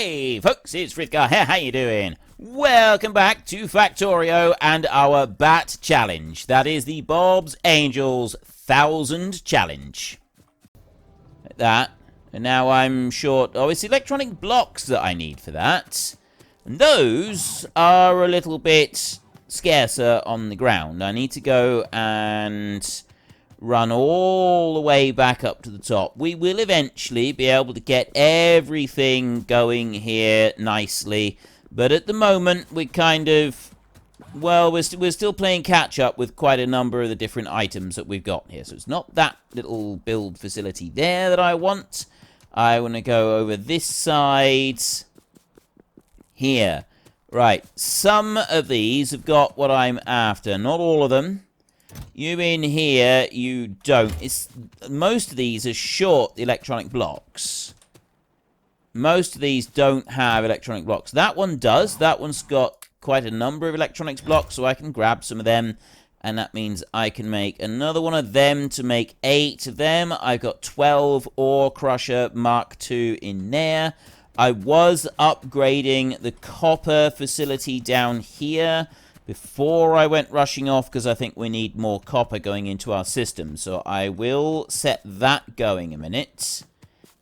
Hey folks, it's Frithgar here, how you doing? Welcome back to Factorio and our Bat Challenge. That is the Bob's Angels 1000 Challenge. Like that. And now I'm short, it's electronic blocks that I need for that. And those are a little bit scarcer on the ground. I need to go and run all the way back up to the top. We will eventually be able to get everything going here nicely, but at the moment we're kind of, well, we're still playing catch up with quite a number of the different items that we've got here. So it's not that little build facility there that I want. I want to go over this side here. Right, some of these have got what I'm after, not all of them. You in here, you don't. Most of these are short electronic blocks. Most of these don't have electronic blocks. That one does. That one's got quite a number of electronics blocks, so I can grab some of them. And that means I can make another one of them to make 8 of them. I've got 12 Ore Crusher Mark II in there. I was upgrading the copper facility down here before I went rushing off, because I think we need more copper going into our system. So I will set that going a minute.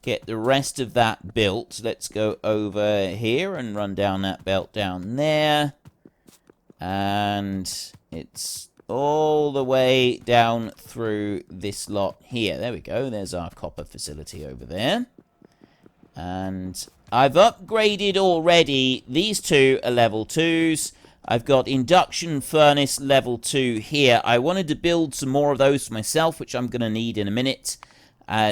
Get the rest of that built. Let's go over here and run down that belt down there. And it's all the way down through this lot here. There we go. There's our copper facility over there. And I've upgraded already. These two are level 2s. I've got induction furnace level 2 here. I wanted to build some more of those for myself, which I'm going to need in a minute.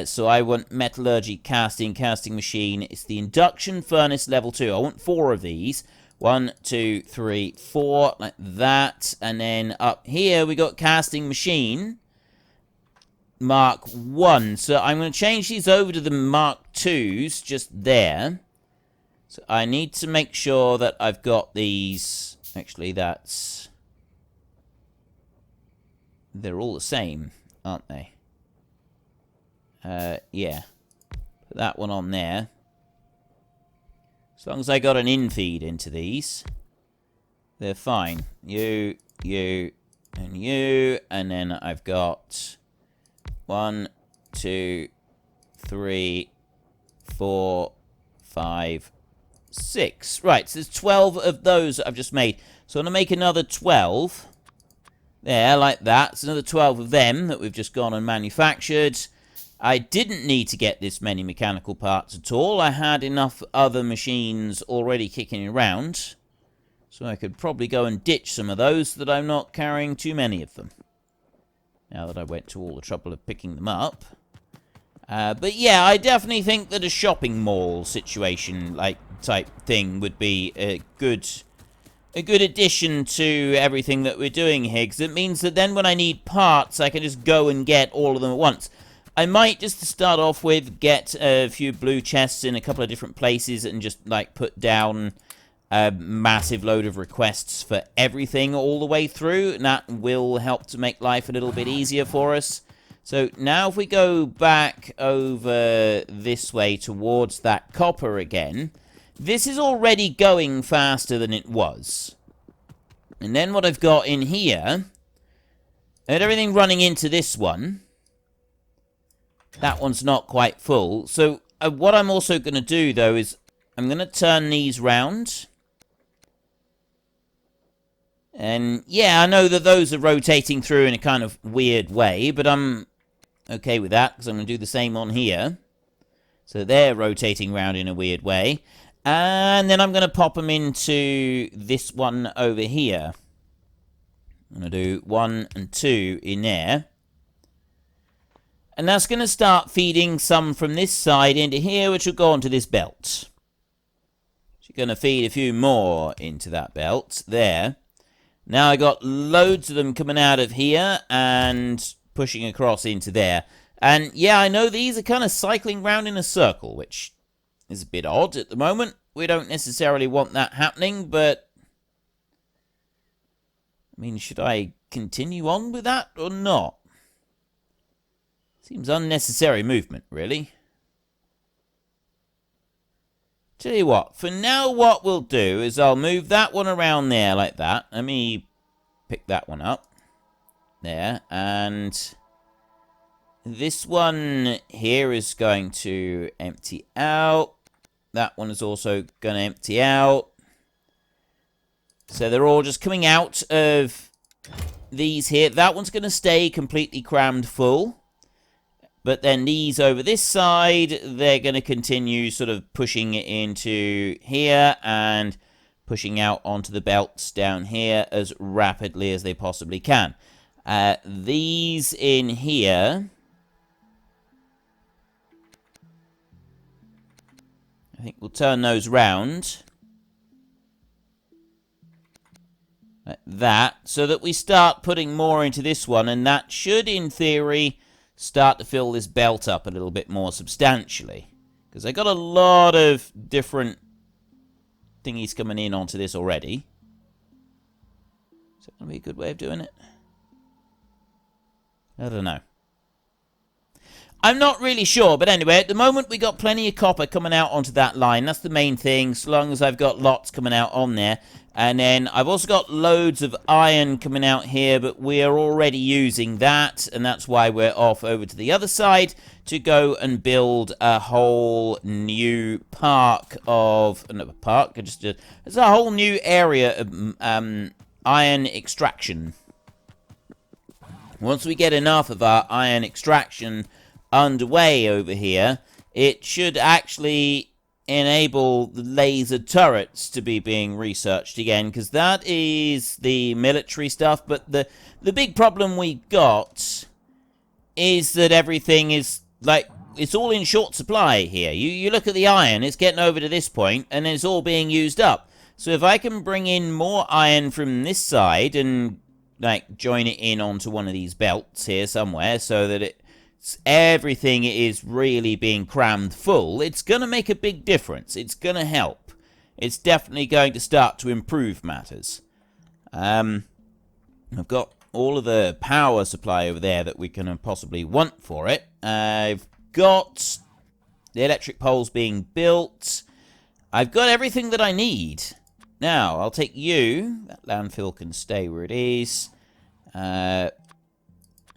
So I want metallurgy, casting machine. It's the induction furnace level 2. I want 4 of these. 1, 2, 3, 4, like that. And then up here we got casting machine Mark 1. So I'm going to change these over to the Mark 2s just there. So I need to make sure that I've got these. Actually, they're all the same, aren't they? Yeah. Put that one on there. As long as I got an in-feed into these, they're fine. You, and you. And then I've got 1, 2, 3, 4, 5, 6. Right, so there's 12 of those that I've just made. So I'm going to make another 12. There, like that. It's another 12 of them that we've just gone and manufactured. I didn't need to get this many mechanical parts at all. I had enough other machines already kicking around. So I could probably go and ditch some of those so that I'm not carrying too many of them. Now that I went to all the trouble of picking them up. But yeah, I definitely think that a shopping mall situation, like, type thing would be a good addition to everything that we're doing here, because it means that then when I need parts, I can just go and get all of them at once. I might, just to start off with, get a few blue chests in a couple of different places and just, like, put down a massive load of requests for everything all the way through, and that will help to make life a little bit easier for us. So now if we go back over this way towards that copper again, this is already going faster than it was. And then what I've got in here, and everything running into this one, that one's not quite full. So what I'm also going to do, though, is I'm going to turn these round. And yeah, I know that those are rotating through in a kind of weird way, but I'm okay with that, because I'm going to do the same on here. So they're rotating around in a weird way. And then I'm going to pop them into this one over here. I'm going to do 1 and 2 in there. And that's going to start feeding some from this side into here, which will go onto this belt. So you're going to feed a few more into that belt there. Now I got loads of them coming out of here and pushing across into there. And yeah, I know these are kind of cycling round in a circle, which is a bit odd at the moment. We don't necessarily want that happening, but I mean, should I continue on with that or not? Seems unnecessary movement, really. Tell you what, for now what we'll do is I'll move that one around there like that. Let me pick that one up. There, and this one here is going to empty out. That one is also going to empty out. So they're all just coming out of these here. That one's going to stay completely crammed full. But then these over this side, they're going to continue sort of pushing it into here and pushing out onto the belts down here as rapidly as they possibly can. These in here, I think we'll turn those round. Like that, so that we start putting more into this one, and that should, in theory, start to fill this belt up a little bit more substantially. Because I got a lot of different thingies coming in onto this already. Is that going to be a good way of doing it? I don't know. I'm not really sure, but anyway, at the moment we got plenty of copper coming out onto that line. That's the main thing, so long as I've got lots coming out on there. And then I've also got loads of iron coming out here, but we're already using that, and that's why we're off over to the other side to go and build a whole new park of... Another park? It's a whole new area of iron extraction. Once we get enough of our iron extraction underway over here, it should actually enable the laser turrets to be being researched again, because that is the military stuff. But the big problem we got is that everything is like, it's all in short supply here. You look at the iron, it's getting over to this point and it's all being used up. So if I can bring in more iron from this side and like join it in onto one of these belts here somewhere, so that everything is really being crammed full, it's going to make a big difference. It's going to help. It's definitely going to start to improve matters. I've got all of the power supply over there that we can possibly want for it. I've got the electric poles being built. I've got everything that I need. Now, I'll take you. That landfill can stay where it is.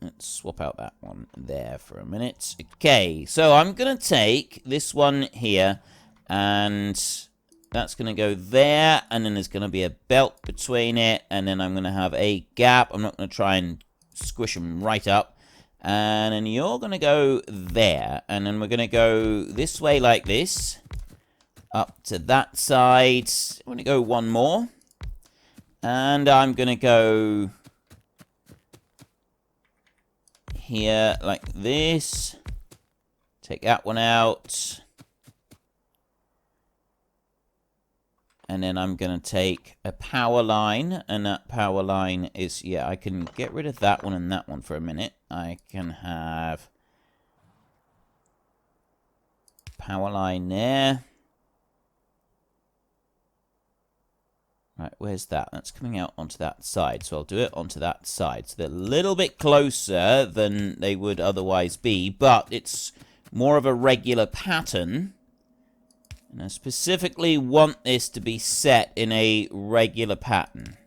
Let's swap out that one there for a minute. Okay, so I'm going to take this one here, and that's going to go there, and then there's going to be a belt between it, and then I'm going to have a gap. I'm not going to try and squish them right up. And then you're going to go there, and then we're going to go this way like this, up to that side. I'm going to go one more, and I'm going to go here like this. Take that one out. And then I'm going to take a power line, and that power line is, yeah, I can get rid of that one and that one for a minute. I can have power line there. Right, where's that? That's coming out onto that side, so I'll do it onto that side. So they're a little bit closer than they would otherwise be, but it's more of a regular pattern. And I specifically want this to be set in a regular pattern,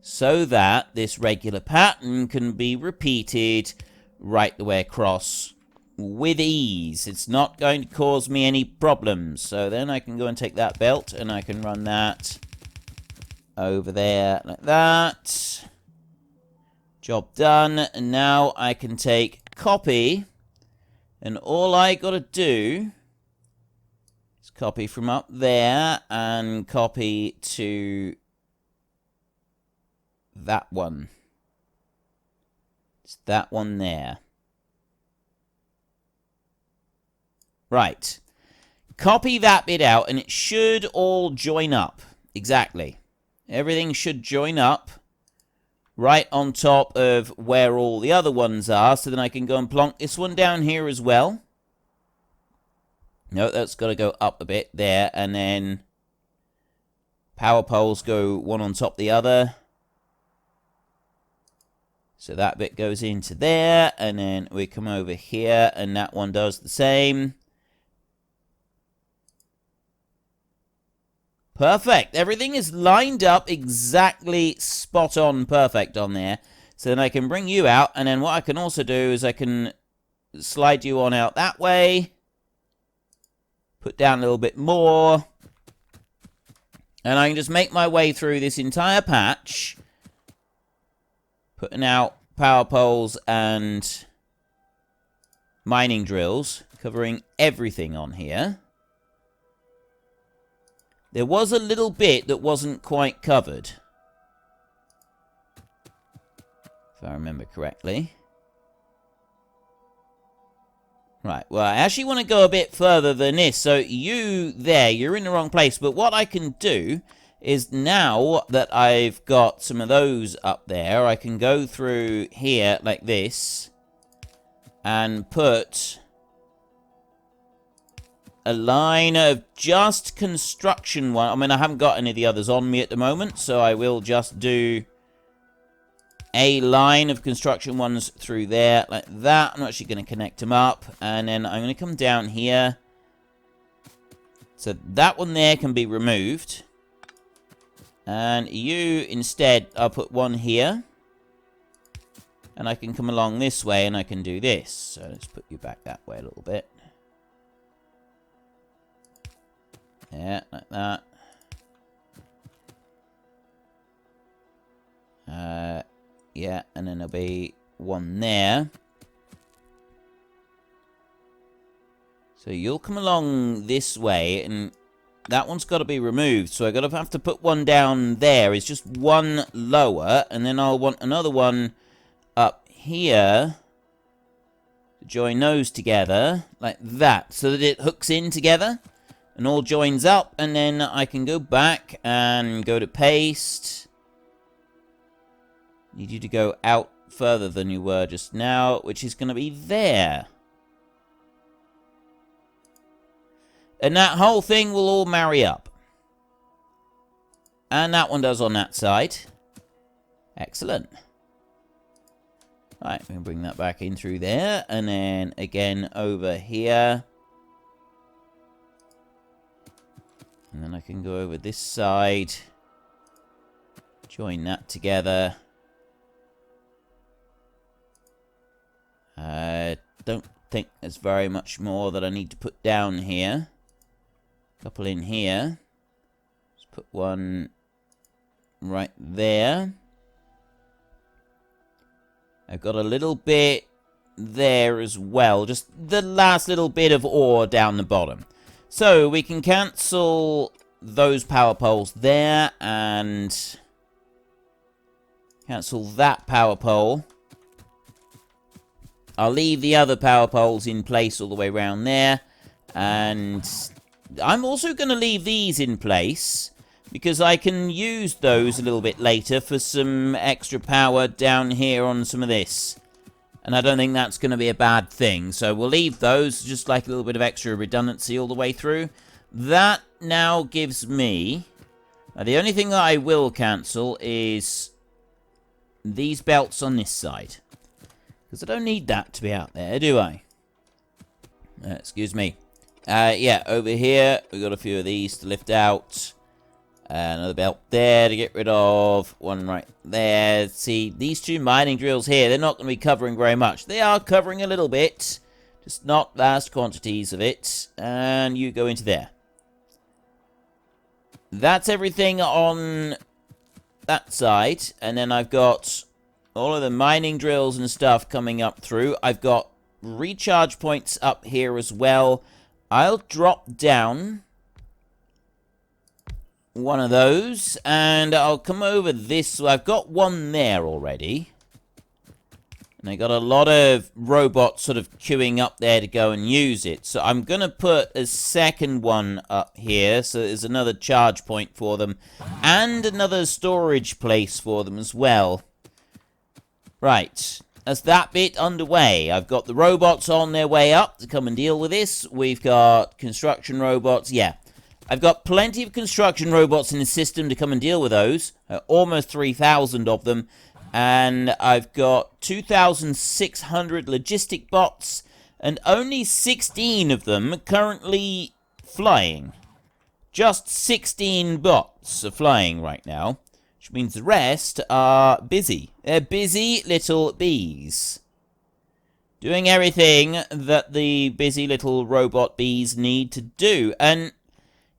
so that this regular pattern can be repeated right the way across with ease. It's not going to cause me any problems. So then I can go and take that belt, and I can run that over there like that. Job done. And now I can take copy, and all I gotta do is copy from up there and copy to that one. It's that one there. Right. Copy that bit out, and it should all join up. Exactly. Everything should join up right on top of where all the other ones are, so then I can go and plonk this one down here as well. No, that's got to go up a bit there, and then power poles go one on top of the other. So that bit goes into there, and then we come over here, and that one does the same. Perfect. Everything is lined up exactly spot on perfect on there. So then I can bring you out, and then what I can also do is I can slide you on out that way. Put down a little bit more. And I can just make my way through this entire patch. Putting out power poles and mining drills. Covering everything on here. There was a little bit that wasn't quite covered. If I remember correctly. Right, well, I actually want to go a bit further than this. So you there, you're in the wrong place. But what I can do is now that I've got some of those up there, I can go through here like this and put a line of just construction one. I mean, I haven't got any of the others on me at the moment, so I will just do a line of construction ones through there like that. I'm actually going to connect them up, and then I'm going to come down here. So that one there can be removed. And you, instead, I'll put one here. And I can come along this way, and I can do this. So let's put you back that way a little bit. Yeah, like that. Yeah, and then there'll be one there. So you'll come along this way, and that one's got to be removed. So I've got to have to put one down there. It's just one lower, and then I'll want another one up here to join those together like that, so that it hooks in together. And all joins up, and then I can go back and go to paste. Need you to go out further than you were just now, which is going to be there. And that whole thing will all marry up. And that one does on that side. Excellent. Right, we can bring that back in through there, and then again over here. And then I can go over this side. Join that together. I don't think there's very much more that I need to put down here. Couple in here. Let's put one right there. I've got a little bit there as well. Just the last little bit of ore down the bottom. So we can cancel those power poles there and cancel that power pole. I'll leave the other power poles in place all the way around there. And I'm also going to leave these in place because I can use those a little bit later for some extra power down here on some of this. And I don't think that's going to be a bad thing. So we'll leave those, just like a little bit of extra redundancy all the way through. That now gives me... the only thing that I will cancel is these belts on this side. Because I don't need that to be out there, do I? Excuse me. Yeah, over here, we've got a few of these to lift out. Another belt there to get rid of. One right there. See, these two mining drills here, they're not going to be covering very much. They are covering a little bit. Just not vast quantities of it. And you go into there. That's everything on that side. And then I've got all of the mining drills and stuff coming up through. I've got recharge points up here as well. I'll drop down one of those, and I'll come over this. So I've got one there already. And I got a lot of robots sort of queuing up there to go and use it. So I'm going to put a second one up here. So there's another charge point for them. And another storage place for them as well. Right. That's that bit underway. I've got the robots on their way up to come and deal with this. We've got construction robots. Yeah. I've got plenty of construction robots in the system to come and deal with those. Almost 3,000 of them. And I've got 2,600 logistic bots. And only 16 of them are currently flying. just 16 bots are flying right now, which means the rest are busy. They're busy little bees, doing everything that the busy little robot bees need to do. And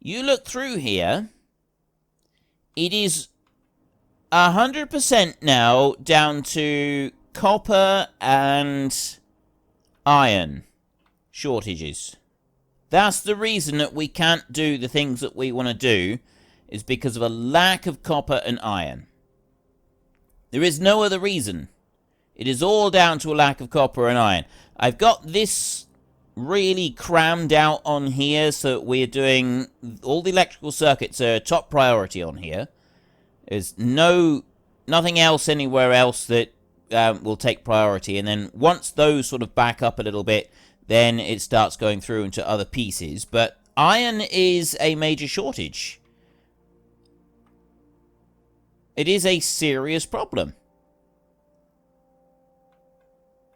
you look through here, it is 100% now down to copper and iron shortages. That's the reason that we can't do the things that we want to do, is because of a lack of copper and iron. There is no other reason. It is all down to a lack of copper and iron. I've got this really crammed out on here, so we're doing all the electrical circuits are top priority on here. There's nothing else anywhere else that will take priority, and then once those sort of back up a little bit, then it starts going through into other pieces. But iron is a major shortage. It is a serious problem.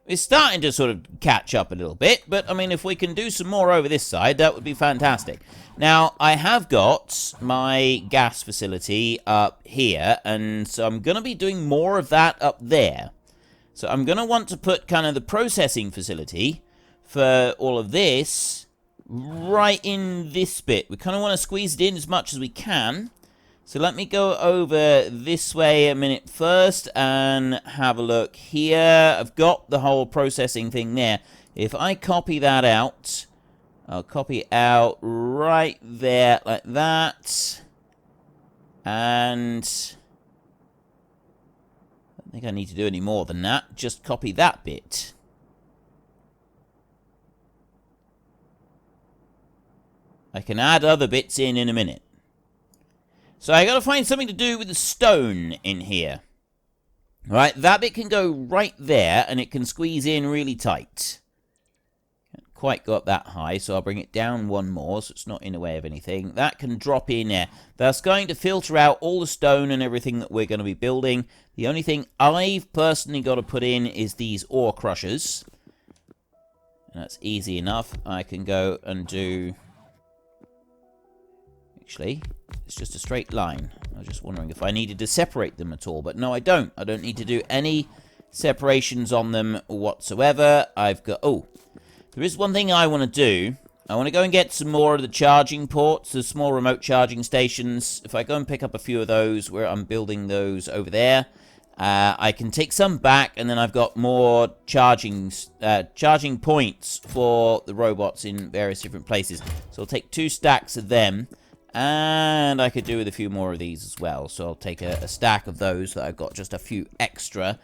It's starting to sort of catch up a little bit, but I mean, if we can do some more over this side, that would be fantastic. Now, I have got my gas facility up here, and so I'm going to be doing more of that up there. So I'm going to want to put kind of the processing facility for all of this right in this bit. We kind of want to squeeze it in as much as we can. So let me go over this way a minute first and have a look here. I've got the whole processing thing there. If I copy that out, I'll copy out right there like that. And I don't think I need to do any more than that. Just copy that bit. I can add other bits in a minute. So I gotta find something to do with the stone in here. Right, that bit can go right there, and it can squeeze in really tight. Can't quite go up that high, so I'll bring it down one more, so it's not in the way of anything. That can drop in there. That's going to filter out all the stone and everything that we're going to be building. The only thing I've personally got to put in is these ore crushers. And that's easy enough. I can go and do... Actually, it's just a straight line. I was just wondering if I needed to separate them at all, but no, I don't. I don't need to do any separations on them whatsoever. I've got... Oh, there is one thing I want to do. I want to go and get some more of the charging ports, the small remote charging stations. If I go and pick up a few of those, where I'm building those over there, I can take some back, and then I've got more charging points for the robots in various different places. So I'll take 2 stacks of them. And I could do with a few more of these as well. So I'll take a stack of those that I've got just a few extra.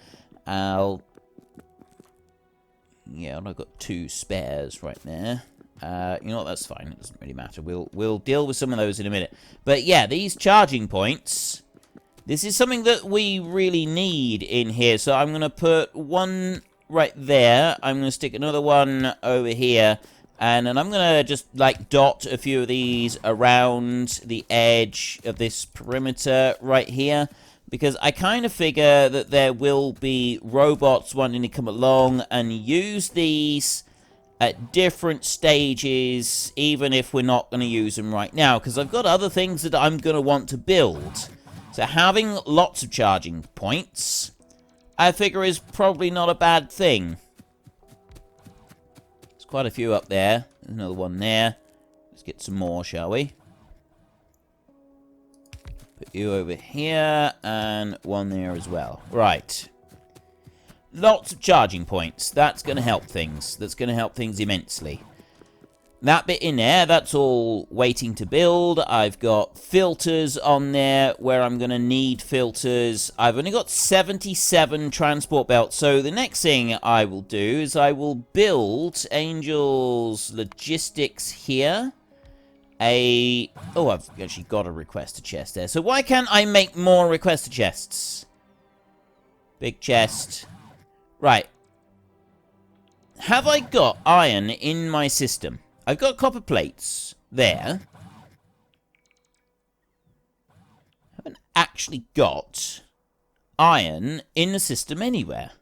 Yeah, and I've got 2 spares right there. You know what, that's fine. It doesn't really matter. We'll deal with some of those in a minute. But yeah, these charging points, this is something that we really need in here. So I'm going to put one right there. I'm going to stick another one over here. And then I'm going to just, like, dot a few of these around the edge of this perimeter right here. Because I kind of figure that there will be robots wanting to come along and use these at different stages, even if we're not going to use them right now. Because I've got other things that I'm going to want to build. So having lots of charging points, I figure, is probably not a bad thing. Quite a few up there. There's another one there. Let's get some more, shall we? Put you over here, and one there as well. Right. Lots of charging points. That's going to help things. That's going to help things immensely. That bit in there, that's all waiting to build. I've got filters on there where I'm going to need filters. I've only got 77 transport belts. So the next thing I will do is I will build Angel's Logistics here. Oh, I've actually got a requester chest there. So why can't I make more requester chests? Big chest. Right. Have I got iron in my system? I've got copper plates there. I haven't actually got iron in the system anywhere.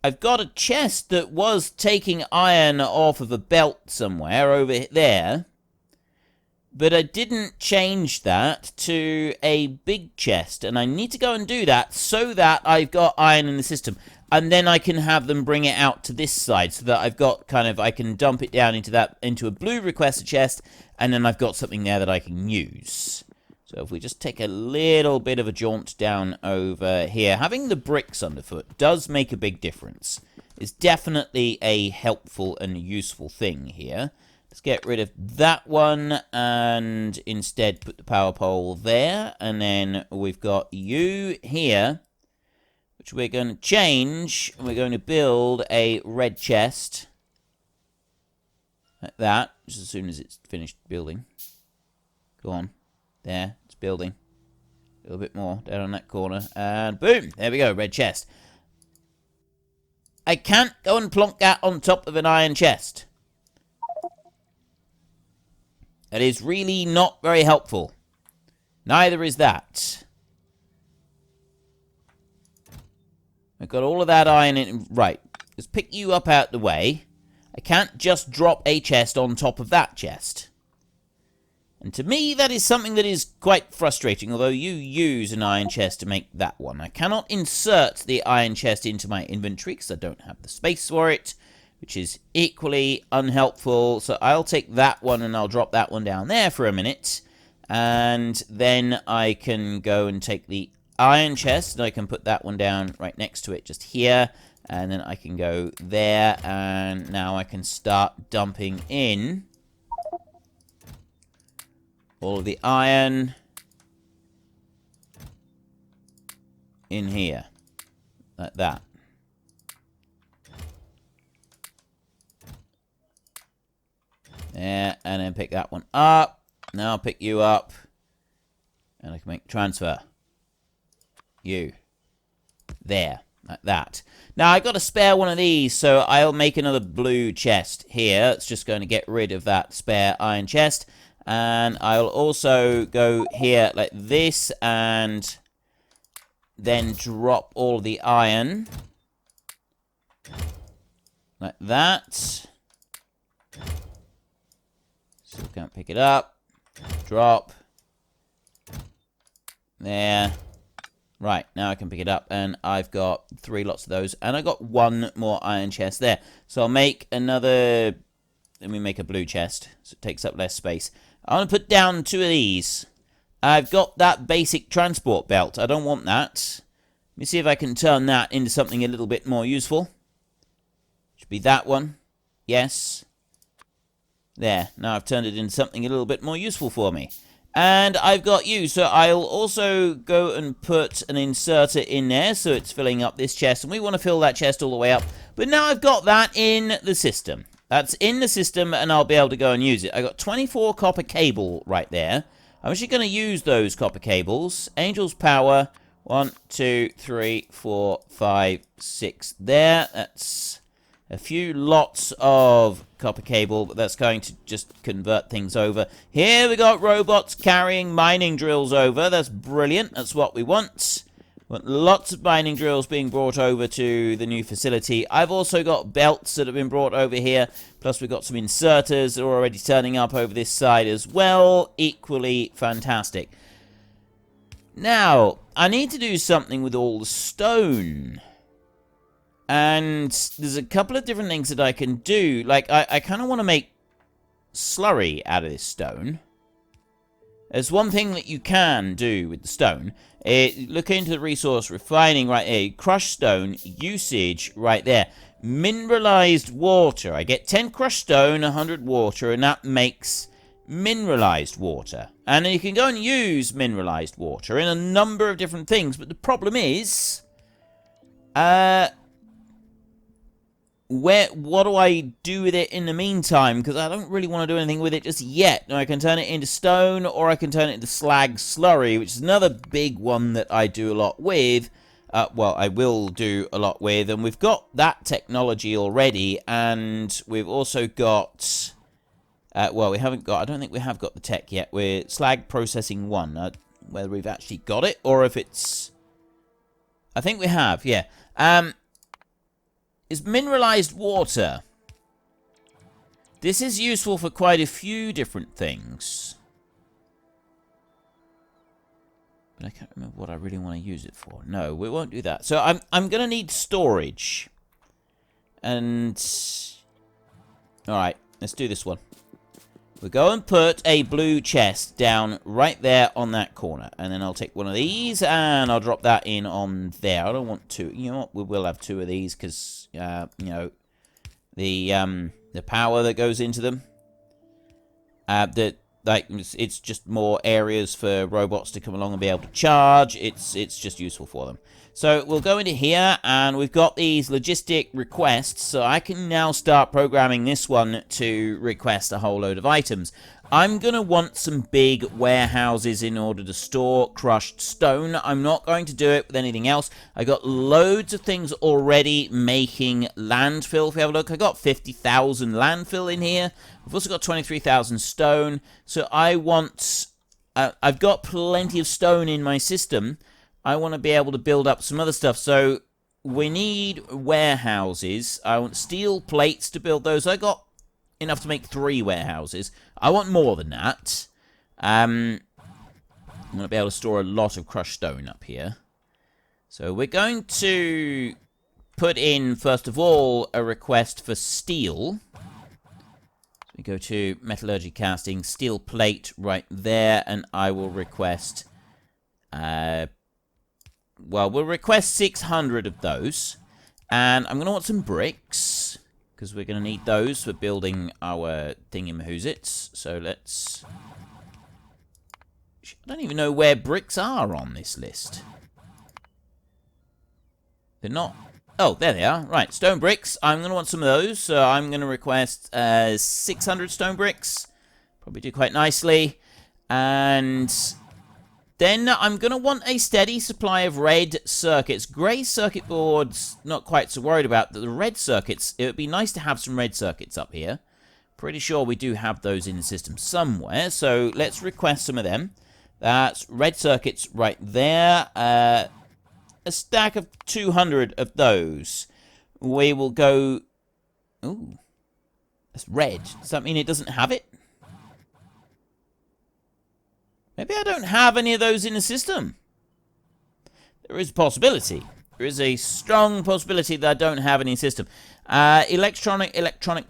I've got a chest that was taking iron off of a belt somewhere over there. But I didn't change that to a big chest, and I need to go and do that so that I've got iron in the system. And then I can have them bring it out to this side so that I've got kind of, I can dump it down into a blue requester chest, and then I've got something there that I can use. So if we just take a little bit of a jaunt down over here, having the bricks underfoot does make a big difference. It's definitely a helpful and useful thing here. Let's get rid of that one and instead put the power pole there. And then we've got you here, which we're going to change. We're going to build a red chest. Like that, just as soon as it's finished building. Go on. There, it's building. A little bit more down on that corner. And boom, there we go, red chest. I can't go and plonk that on top of an iron chest. That is really not very helpful. Neither is that. I've got all of that iron in. Right, let's pick you up out the way. I can't just drop a chest on top of that chest. And to me, that is something that is quite frustrating, although you use an iron chest to make that one. I cannot insert the iron chest into my inventory because I don't have the space for it, which is equally unhelpful. So I'll take that one and I'll drop that one down there for a minute. And then I can go and take the iron chest and I can put that one down right next to it just here. And then I can go there, and now I can start dumping in all of the iron in here, like that. There, and then pick that one up. Now I'll pick you up, and I can make transfer. You. There, like that. Now, I got a spare one of these, so I'll make another blue chest here. It's just going to get rid of that spare iron chest. And I'll also go here like this and then drop all the iron like that. Still can't pick it up. Drop. There. Right, now I can pick it up, and I've got 3 lots of those, and I got 1 more iron chest there. So I'll make another, let me make a blue chest, so it takes up less space. I want to put down 2 of these. I've got that basic transport belt. I don't want that. Let me see if I can turn that into something a little bit more useful. Should be that one. Yes. There. Now I've turned it into something a little bit more useful for me. And I've got you. So I'll also go and put an inserter in there so it's filling up this chest. And we want to fill that chest all the way up. But now I've got that in the system. That's in the system, and I'll be able to go and use it. I got 24 copper cable right there. I'm actually going to use those copper cables. Angel's power. 1, 2, 3, 4, 5, 6. There. That's a few lots of copper cable, but that's going to just convert things over. Here we got robots carrying mining drills over. That's brilliant. That's what we want. Lots of mining drills being brought over to the new facility. I've also got belts that have been brought over here. Plus we've got some inserters that are already turning up over this side as well. Equally fantastic. Now, I need to do something with all the stone. And there's a couple of different things that I can do. Like, I kind of want to make slurry out of this stone. There's one thing that you can do with the stone. Look into the resource refining right here. Crushed stone usage right there. Mineralized water. I get 10 crushed stone, 100 water, and that makes mineralized water. And you can go and use mineralized water in a number of different things. But the problem is, what do I do with it in the meantime? Because I don't really want to do anything with it just yet. Now, I can turn it into stone, or I can turn it into slag slurry, which is another big one that I do a lot with. Well, I will do a lot with, and we've got that technology already, and we've also got, well, we haven't got, I don't think we have got the tech yet. We're slag processing 1, whether we've actually got it, or if it's, I think we have, yeah. Is mineralized water. This is useful for quite a few different things. But I can't remember what I really want to use it for. No, we won't do that. So I'm going to need storage. And... Alright, let's do this one. We'll go and put a blue chest down right there on that corner. And then I'll take one of these and I'll drop that in on there. I don't want two. You know what? We will have two of these because, you know, the power that goes into them. It's just more areas for robots to come along and be able to charge. It's just useful for them. So we'll go into here, and we've got these logistic requests, so I can now start programming this one to request a whole load of items. I'm going to want some big warehouses in order to store crushed stone. I'm not going to do it with anything else. I got loads of things already making landfill. If we have a look, I got 50,000 landfill in here. I've also got 23,000 stone. So I want... I've got plenty of stone in my system. I want to be able to build up some other stuff. So we need warehouses. I want steel plates to build those. I got enough to make 3 warehouses. I want more than that. I'm going to be able to store a lot of crushed stone up here. So we're going to put in, first of all, a request for steel. So we go to metallurgy casting, steel plate right there, and I will request... well, we'll request 600 of those. And I'm going to want some bricks, because we're going to need those for building our thingy-mahoozits. So let's... I don't even know where bricks are on this list. They're not... Oh, there they are. Right, stone bricks. I'm going to want some of those. So I'm going to request 600 stone bricks. Probably do quite nicely. And... then I'm going to want a steady supply of red circuits. Grey circuit boards, not quite so worried about. The red circuits, it would be nice to have some red circuits up here. Pretty sure we do have those in the system somewhere. So let's request some of them. That's red circuits right there. A stack of 200 of those. We will go... Ooh. That's red. Does that mean it doesn't have it? Maybe I don't have any of those in the system. There is a possibility. There is a strong possibility that I don't have any system. Electronic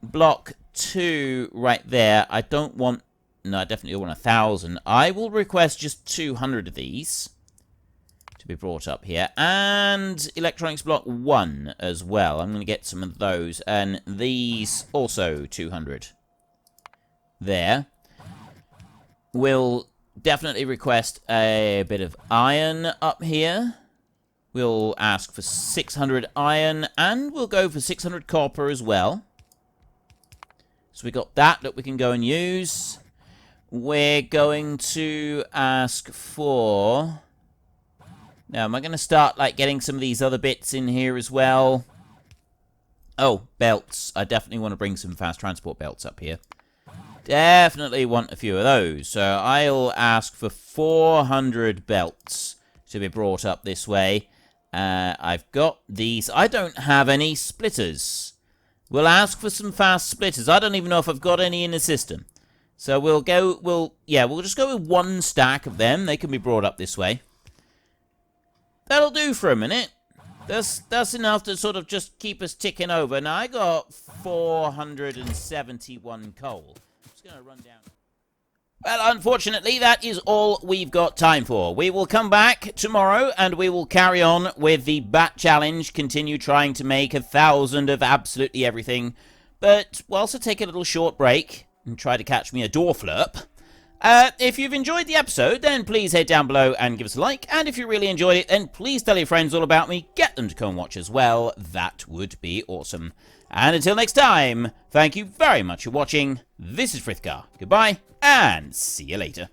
block 2 right there. I don't want... No, I definitely want 1,000. I will request just 200 of these to be brought up here. And electronics block 1 as well. I'm going to get some of those. And these also 200. There. We'll definitely request a bit of iron up here. We'll ask for 600 iron, and we'll go for 600 copper as well. So we got that we can go and use. We're going to ask for... Now, am I going to start, like, getting some of these other bits in here as well? Oh, belts. I definitely want to bring some fast transport belts up here. Definitely want a few of those. So I'll ask for 400 belts to be brought up this way. I've got these. I don't have any splitters. We'll ask for some fast splitters. I don't even know if I've got any in the system. So we'll just go with 1 stack of them. They can be brought up this way. That'll do for a minute. That's enough to sort of just keep us ticking over. Now, I got 471 coal. Gonna run down. Well, unfortunately, that is all we've got time for. We will come back tomorrow, and we will carry on with the Bat Challenge, continue trying to make 1,000 of absolutely everything. But we'll also take a little short break and try to catch me a door flurp. If you've enjoyed the episode, then please head down below and give us a like. And if you really enjoyed it, then please tell your friends all about me. Get them to come and watch as well. That would be awesome. And until next time, thank you very much for watching. This is Frithgar. Goodbye, and see you later.